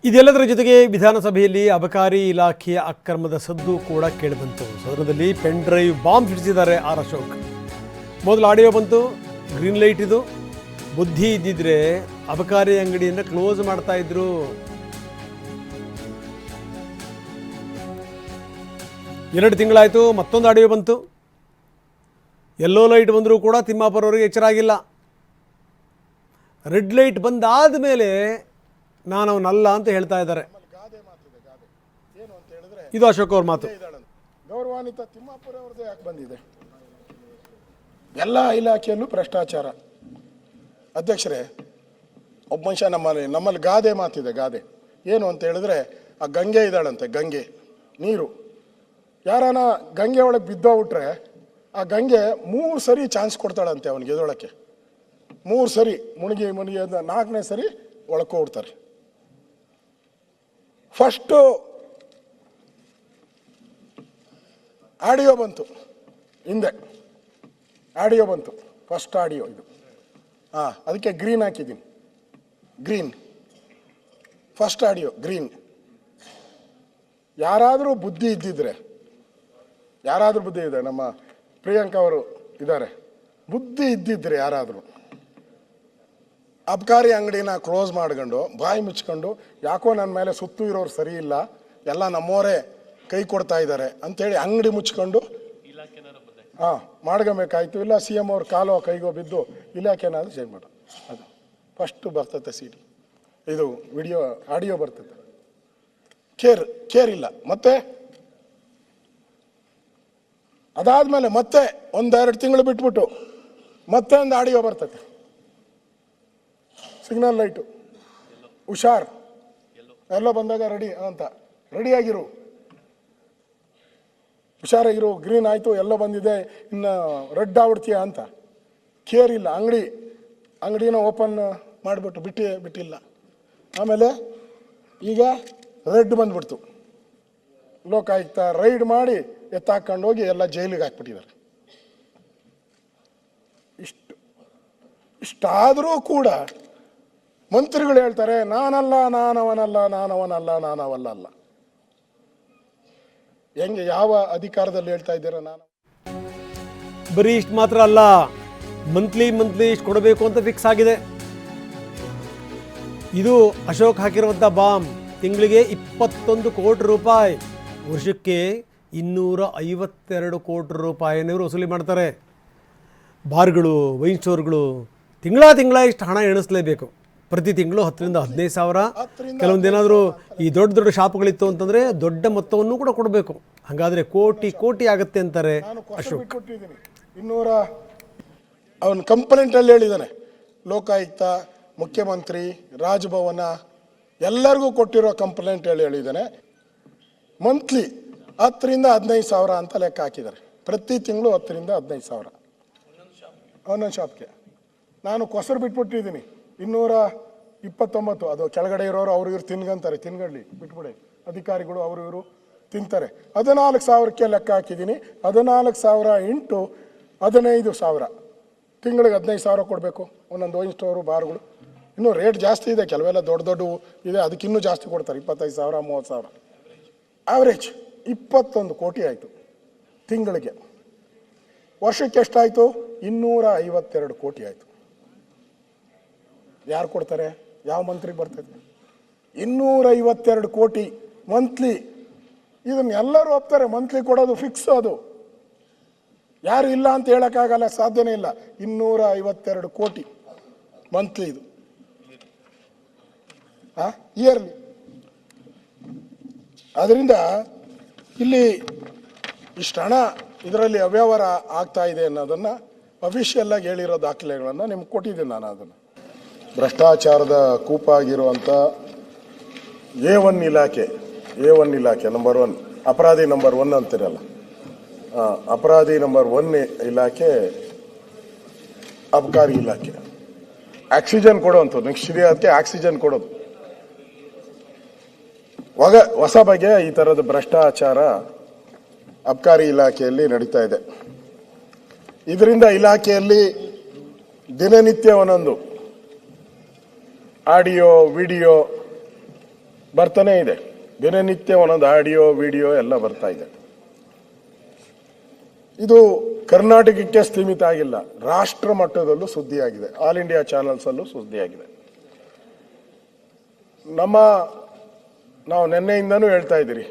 ಇದೆಲ್ಲದರ ಜೊತೆಗೆ ವಿಧಾನಸಭೆಯಲ್ಲಿ ಅಬಕಾರಿ ಇಲಾಖೆಯ ಅಕ್ರಮದ ಸದ್ದು ಕೂಡ ಕೇಳಿಬಂತು. ಸದನದಲ್ಲಿ ಪೆನ್ ಡ್ರೈವ್ ಬಾಂಬ್ ಸಿಡಿಸಿದ್ದಾರೆ ಆರ್ ಅಶೋಕ್. ಮೊದಲು ಆಡಿಯೋ ಬಂತು, ಗ್ರೀನ್ ಲೈಟ್ ಇದು. ಬುದ್ಧಿ ಇದ್ದಿದ್ರೆ ಅಬಕಾರಿ ಅಂಗಡಿಯನ್ನು ಕ್ಲೋಸ್ ಮಾಡ್ತಾ ಇದ್ರು. ಎರಡು ತಿಂಗಳಾಯಿತು, ಮತ್ತೊಂದು ಆಡಿಯೋ ಬಂತು. ಯೆಲ್ಲೋ ಲೈಟ್ ಬಂದರೂ ಕೂಡ ತಿಮ್ಮಾಪುರ ಅವರಿಗೆ ಎಚ್ಚರ ಆಗಿಲ್ಲ. ರೆಡ್ ಲೈಟ್ ಬಂದಾದ ಮೇಲೆ ನಾನು ಅವನಲ್ಲ ಅಂತ ಹೇಳ್ತಾ ಇದ್ದಾರೆ. ಇದು ಅಶೋಕ್ ಅವ್ರ ಮಾತು. ಗೌರವಾನ್ವಿತ ತಿಮ್ಮಾಪುರ ಅವ್ರದ್ದು ಯಾಕೆ ಬಂದಿದೆ? ಎಲ್ಲ ಇಲಾಖೆಯಲ್ಲೂ ಭ್ರಷ್ಟಾಚಾರ. ಅಧ್ಯಕ್ಷರೇ, ಒಬ್ಬ ಮನುಷ್ಯ ನಮ್ಮಲ್ಲಿ ಗಾದೆ ಮಾತಿದೆ. ಗಾದೆ ಏನು ಅಂತ ಹೇಳಿದ್ರೆ, ಆ ಗಂಗೆ ಇದ್ದಾಳಂತೆ, ಗಂಗೆ ನೀರು. ಯಾರಾನ ಗಂಗೆ ಒಳಗೆ ಬಿದ್ದೋಗ್ಬಿಟ್ರೆ ಆ ಗಂಗೆ 3 ಸರಿ ಚಾನ್ಸ್ ಕೊಡ್ತಾಳಂತೆ ಅವನಿಗೆ ಎದೊಳಕ್ಕೆ. 3 ಸರಿ ಮುಳುಗಿ 4ನೇ ಸರಿ ಒಳಕೋಗ್ಬಿಡ್ತಾರೆ. ಫಸ್ಟು ಆಡಿಯೋ ಬಂತು, ಹಿಂದೆ ಆಡಿಯೋ ಬಂತು, ಫಸ್ಟ್ ಆಡಿಯೋ ಇದು. ಅದಕ್ಕೆ ಗ್ರೀನ್ ಹಾಕಿದ್ದೀನಿ. Green first audio green. ಯಾರಾದರೂ ಬುದ್ಧಿ ಇದ್ದಿದ್ರೆ, ನಮ್ಮ ಪ್ರಿಯಾಂಕಾ ಅವರು ಇದ್ದಾರೆ, ಬುದ್ಧಿ ಇದ್ದಿದ್ರೆ ಯಾರಾದರೂ ಅಬಕಾರಿ ಅಂಗಡಿನ ಕ್ಲೋಸ್ ಮಾಡ್ಕೊಂಡು ಬಾಯಿ ಮುಚ್ಕೊಂಡು, ಯಾಕೋ ನನ್ನ ಮೇಲೆ ಸುತ್ತು ಇರೋರು ಸರಿ ಇಲ್ಲ, ಎಲ್ಲ ನಮ್ಮವರೇ ಕೈ ಕೊಡ್ತಾ ಇದ್ದಾರೆ ಅಂಥೇಳಿ ಅಂಗಡಿ ಮುಚ್ಕೊಂಡು ಮಾಡ್ಕೊಬೇಕಾಯ್ತು. ಇಲ್ಲ CM ಅವ್ರ ಕಾಲೋ ಕೈಗೋ ಬಿದ್ದು ಇಲಾಖೆನಾದ್ರೂ ಚೇಂಜ್ ಮಾಡ. ಅದು ಫಸ್ಟು ಬರ್ತತೆ CD, ಇದು ವಿಡಿಯೋ ಆಡಿಯೋ ಬರ್ತದೆ. ಕೇರ್ ಇಲ್ಲ. ಮತ್ತೆ ಅದಾದ್ಮೇಲೆ ಮತ್ತೆ 1-2 ತಿಂಗಳು ಬಿಟ್ಬಿಟ್ಟು ಮತ್ತೆ ಒಂದು ಆಡಿಯೋ ಬರ್ತದೆ. ಸಿಗ್ನಲ್ ಲೈಟು ಹುಷಾರ್, ಎಲ್ಲೋ ಬಂದಾಗ ರೆಡಿ ಅಂತ, ರೆಡಿಯಾಗಿರು, ಹುಷಾರಾಗಿರು, ಗ್ರೀನ್ ಆಯಿತು, ಎಲ್ಲೋ ಬಂದಿದೆ, ಇನ್ನು ರೆಡ್ ಆಗ್ಬಿಡ್ತೀಯ ಅಂತ. ಕೇರ್ ಇಲ್ಲ. ಅಂಗಡಿನ ಓಪನ್ ಮಾಡಿಬಿಟ್ಟು ಬಿಟ್ಟಿಲ್ಲ. ಆಮೇಲೆ ಈಗ ರೆಡ್ ಬಂದ್ಬಿಡ್ತು. ಲೋಕಾಯುಕ್ತ ರೈಡ್ ಮಾಡಿ ಎತ್ತಾಕೊಂಡು ಹೋಗಿ ಎಲ್ಲ ಜೈಲಿಗೆ ಹಾಕ್ಬಿಟ್ಟಿದ್ದಾರೆ. ಇಷ್ಟಾದರೂ ಕೂಡ ಮಂತ್ರಿಗಳು ಹೇಳ್ತಾರೆ, ನಾನವನಲ್ಲ. ಹೆಂಗೆ, ಯಾವ ಅಧಿಕಾರದಲ್ಲಿ ಹೇಳ್ತಾ ಇದ್ದೀರಾ? ನಾನು ಬರೀ ಇಷ್ಟು ಮಾತ್ರ ಅಲ್ಲ, ಮಂತ್ಲಿ ಇಷ್ಟು ಕೊಡಬೇಕು ಅಂತ ಫಿಕ್ಸ್ ಆಗಿದೆ. ಇದು ಅಶೋಕ್ ಹಾಕಿರುವಂಥ ಬಾಂಬ್. ತಿಂಗಳಿಗೆ 21 ಕೋಟಿ ರೂಪಾಯಿ, ವರ್ಷಕ್ಕೆ 252 ಕೋಟಿ ರೂಪಾಯಿನವರು ವಸೂಲಿ ಮಾಡ್ತಾರೆ. ಬಾರ್ಗಳು, ವೈನ್ ಸ್ಟೋರ್ಗಳು ತಿಂಗಳ ಇಷ್ಟು ಹಣ ಎಣಿಸ್ಲೇಬೇಕು. ಪ್ರತಿ ತಿಂಗಳು 10ರಿಂದ 15 ಸಾವಿರ. ಕೆಲವೊಂದೇನಾದರೂ ಈ ದೊಡ್ಡ ಶಾಪ್ಗಳಿತ್ತು ಅಂತಂದರೆ ದೊಡ್ಡ ಮೊತ್ತವನ್ನು ಕೂಡ ಕೊಡಬೇಕು. ಹಾಗಾದರೆ ಕೋಟಿ ಆಗುತ್ತೆ ಅಂತಾರೆ ಅಶೋಕ್. ಅವನ ಕಂಪ್ಲೇಂಟಲ್ಲಿ ಹೇಳಿದ್ದಾನೆ, ಲೋಕಾಯುಕ್ತ, ಮುಖ್ಯಮಂತ್ರಿ, ರಾಜಭವನ ಎಲ್ಲರಿಗೂ ಕೊಟ್ಟಿರೋ ಕಂಪ್ಲೇಂಟ್ ಹೇಳಿದ್ದಾನೆ. ಮಂತ್ಲಿ 10ರಿಂದ 15 ಸಾವಿರ ಅಂತ ಲೆಕ್ಕ ಹಾಕಿದ್ದಾರೆ. ಪ್ರತಿ ತಿಂಗಳು 10ರಿಂದ 15 ಸಾವಿರ ಒಂದೊಂದು ಶಾಪ್ಗೆ. ನಾನು ಕೊಸರು ಬಿಟ್ಬಿಟ್ಟಿದ್ದೀನಿ 229. ಅದು ಕೆಳಗಡೆ ಇರೋರು ಅವ್ರು ಇವ್ರು ತಿನ್ಗಂತಾರೆ, ತಿನ್ಗಡ್ಲಿ ಬಿಟ್ಬಿಡಿ. ಅಧಿಕಾರಿಗಳು ಅವರು ಇವರು ತಿಂತಾರೆ. 14 ಸಾವಿರಕ್ಕೆ ಲೆಕ್ಕ ಹಾಕಿದ್ದೀನಿ. 14 ಸಾವಿರ ಇಂಟು 15 ಸಾವಿರ, ತಿಂಗಳಿಗೆ 15 ಸಾವಿರ ಕೊಡಬೇಕು. ಒಂದೊಂದು ವೈನ್ ಸ್ಟೋರು, ಬಾರ್ಗಳು. ಇನ್ನೂ ರೇಟ್ ಜಾಸ್ತಿ ಇದೆ, ಕೆಲವೆಲ್ಲ ದೊಡ್ಡ ಇದೆ, ಅದಕ್ಕಿನ್ನೂ ಜಾಸ್ತಿ ಕೊಡ್ತಾರೆ. 25 ಸಾವಿರ, 30 ಸಾವಿರ. ಆವ್ರೇಜ್ 21 ಕೋಟಿ ಆಯಿತು ತಿಂಗಳಿಗೆ. ವರ್ಷಕ್ಕೆ ಎಷ್ಟಾಯಿತು? 252 ಕೋಟಿ ಆಯಿತು. ಯಾರು ಕೊಡ್ತಾರೆ? ಯಾವ ಮಂತ್ರಿಗೆ ಬರ್ತದೆ? 252 ಕೋಟಿ ಮಂತ್ಲಿ. ಇದನ್ನು ಎಲ್ಲರೂ ಒಪ್ತಾರೆ, ಮಂತ್ಲಿ ಕೊಡೋದು ಫಿಕ್ಸ್. ಅದು ಯಾರು ಇಲ್ಲ ಅಂತ ಹೇಳೋಕ್ಕಾಗಲ್ಲ, ಸಾಧ್ಯನೇ ಇಲ್ಲ. 252 ಕೋಟಿ ಮಂತ್ಲಿ ಇದು, ಇಯರ್ಲಿ. ಅದರಿಂದ ಇಲ್ಲಿ ಇಷ್ಟು ಹಣ ಇದರಲ್ಲಿ ಅವ್ಯವಹಾರ ಆಗ್ತಾ ಇದೆ ಅನ್ನೋದನ್ನು ಅಫಿಷಿಯಲ್ ಆಗಿ ಹೇಳಿರೋ ದಾಖಲೆಗಳನ್ನು ನಿಮ್ಗೆ ಕೊಟ್ಟಿದ್ದೀನಿ ನಾನು. ಅದನ್ನು ಭ್ರಷ್ಟಾಚಾರದ ಕೂಪಾಗಿರುವಂಥ A1 ಇಲಾಖೆ ನಂಬರ್ 1, ಅಪರಾಧಿ ನಂಬರ್ 1 ಅಂತಿರಲ್ಲ, ಅಪರಾಧಿ ನಂಬರ್ 1 ಇಲಾಖೆ ಅಬಕಾರಿ ಇಲಾಖೆ. ಆಕ್ಸಿಜನ್ ಕೊಡುವಂಥದ್ದು, ನೆಕ್ಸ್ಟ್ ಅದಕ್ಕೆ ಆಕ್ಸಿಜನ್ ಕೊಡೋದು. ಹೊಸ ಬಗೆಯ ಈ ಥರದ ಭ್ರಷ್ಟಾಚಾರ ಅಬಕಾರಿ ಇಲಾಖೆಯಲ್ಲಿ ನಡೀತಾ ಇದೆ. ಇದರಿಂದ ಇಲಾಖೆಯಲ್ಲಿ ದಿನನಿತ್ಯ ಒಂದೊಂದು ಆಡಿಯೋ, ವಿಡಿಯೋ ಬರ್ತಾನೆ ಇದೆ. ದಿನನಿತ್ಯ ಒಂದೊಂದು ಆಡಿಯೋ ವಿಡಿಯೋ ಎಲ್ಲ ಬರ್ತಾ ಇದೆ. ಇದು ಕರ್ನಾಟಕಕ್ಕೆ ಸೀಮಿತ ಆಗಿಲ್ಲ, ರಾಷ್ಟ್ರ ಮಟ್ಟದಲ್ಲೂ ಸುದ್ದಿಯಾಗಿದೆ, ಆಲ್ ಇಂಡಿಯಾ ಚಾನಲ್ಸ್ ಅಲ್ಲೂ ಸುದ್ದಿಯಾಗಿದೆ. ನಾವು ನಿನ್ನೆಯಿಂದನೂ ಹೇಳ್ತಾ ಇದ್ದೀರಿ,